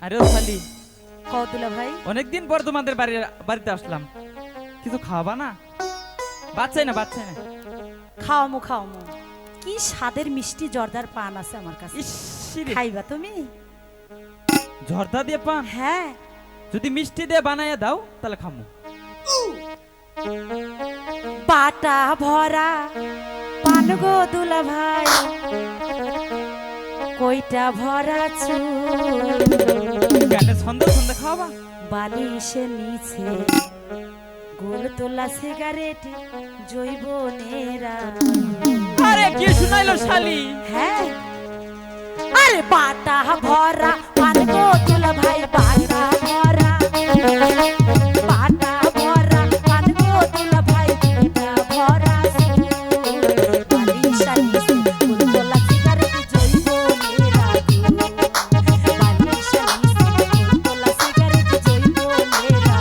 আরে ও শালি, কৌতুলা ভাই, অনেকদিন পর তোমাদের বাড়িতে আসলাম, কিছু খাওয়াবা না? বাচ্চাই না বাচ্চাই না। খাওয়ামো খাওয়ামো। কি স্বাদের মিষ্টি জর্দার পান আছে আমার কাছে, ইসিরে, খাইবা তুমি? ঝর্দা দিয়ে পান? হ্যাঁ, যদি মিষ্টি দিয়ে বানাইয়া দাও তাহলে খামু। পাটা ভরা পান গো দুলা ভাই, কইটা ভরা চুল, গানে ছন্দ ছন্দ খাওয়াবা? বালিশে নিচে গোল তোলা সিগারেট জৈবনেরা। আরে কি শুনাইলো শালি? হ্যাঁ, আরে পাটা ভরা পান গো দুলা ভাই, পাটা ভরা, পাটা ভরা পান গো দুলা ভাই, কইটা ভরা চুল, বালিশে নিচে গোল তোলা সিগারেট জৈবনেরা, বালিশে নিচে গোল তোলা সিগারেট জৈবনেরা।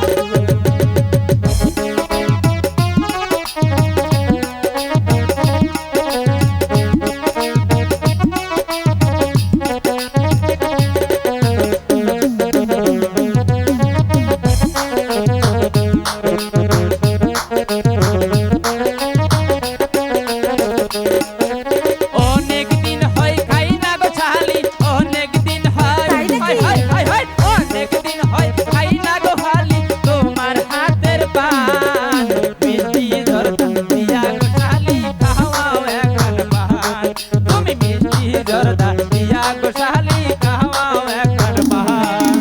অনেক দিন হয় খাই না গো শালি, অনেক দিন হয়, তাই নাকি? হায় হায় হায় হায়, অনেক দিন হয় খাই না গো শালি তোমার হাতের পান, মিষ্টি জর্দা দিয়া গো শালি খাওয়াও এখন পান, তুমি মিষ্টি জর্দা দিয়া গো শালি খাওয়াও এখন পান।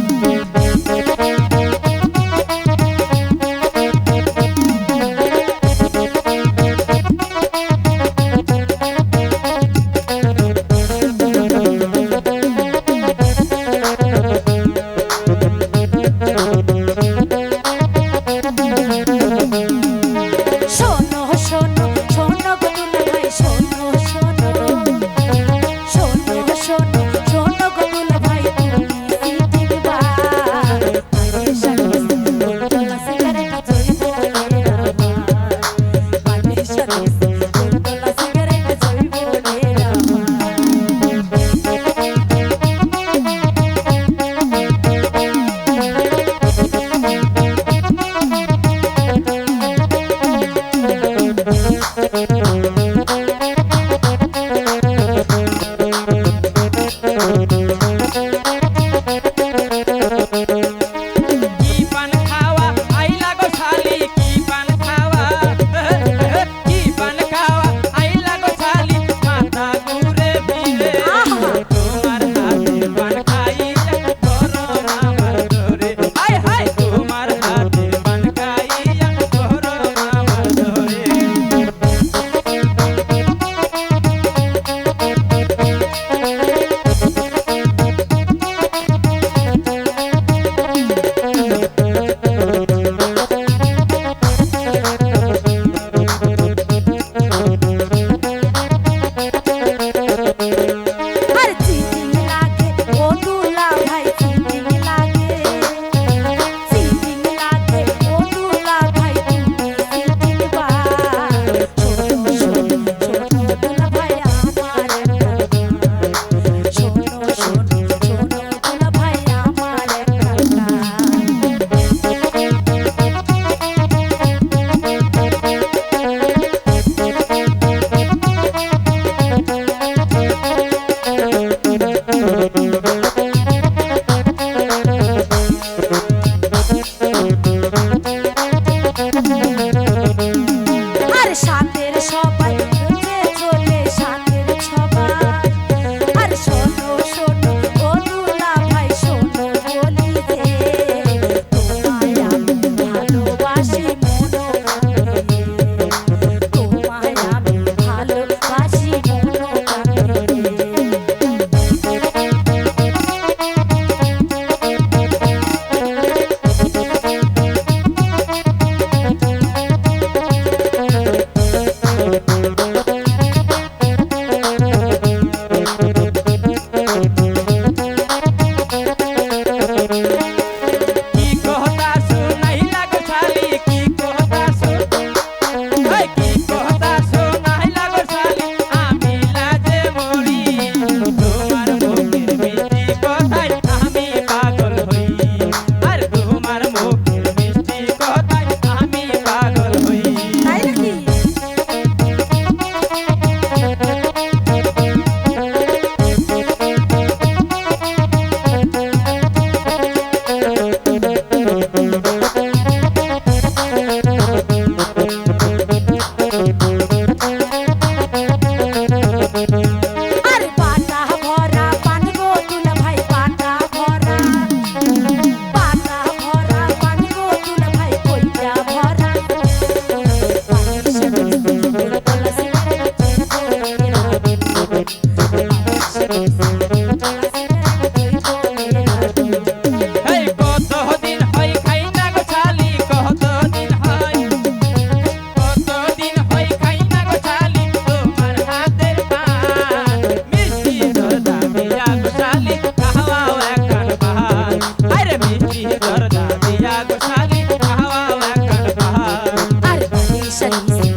বালিশের নিচে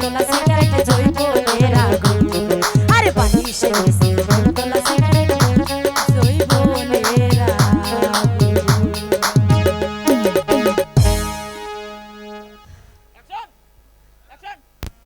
তোলা সিগারেট জৈবনের আগুন আরে বালিশের নিচে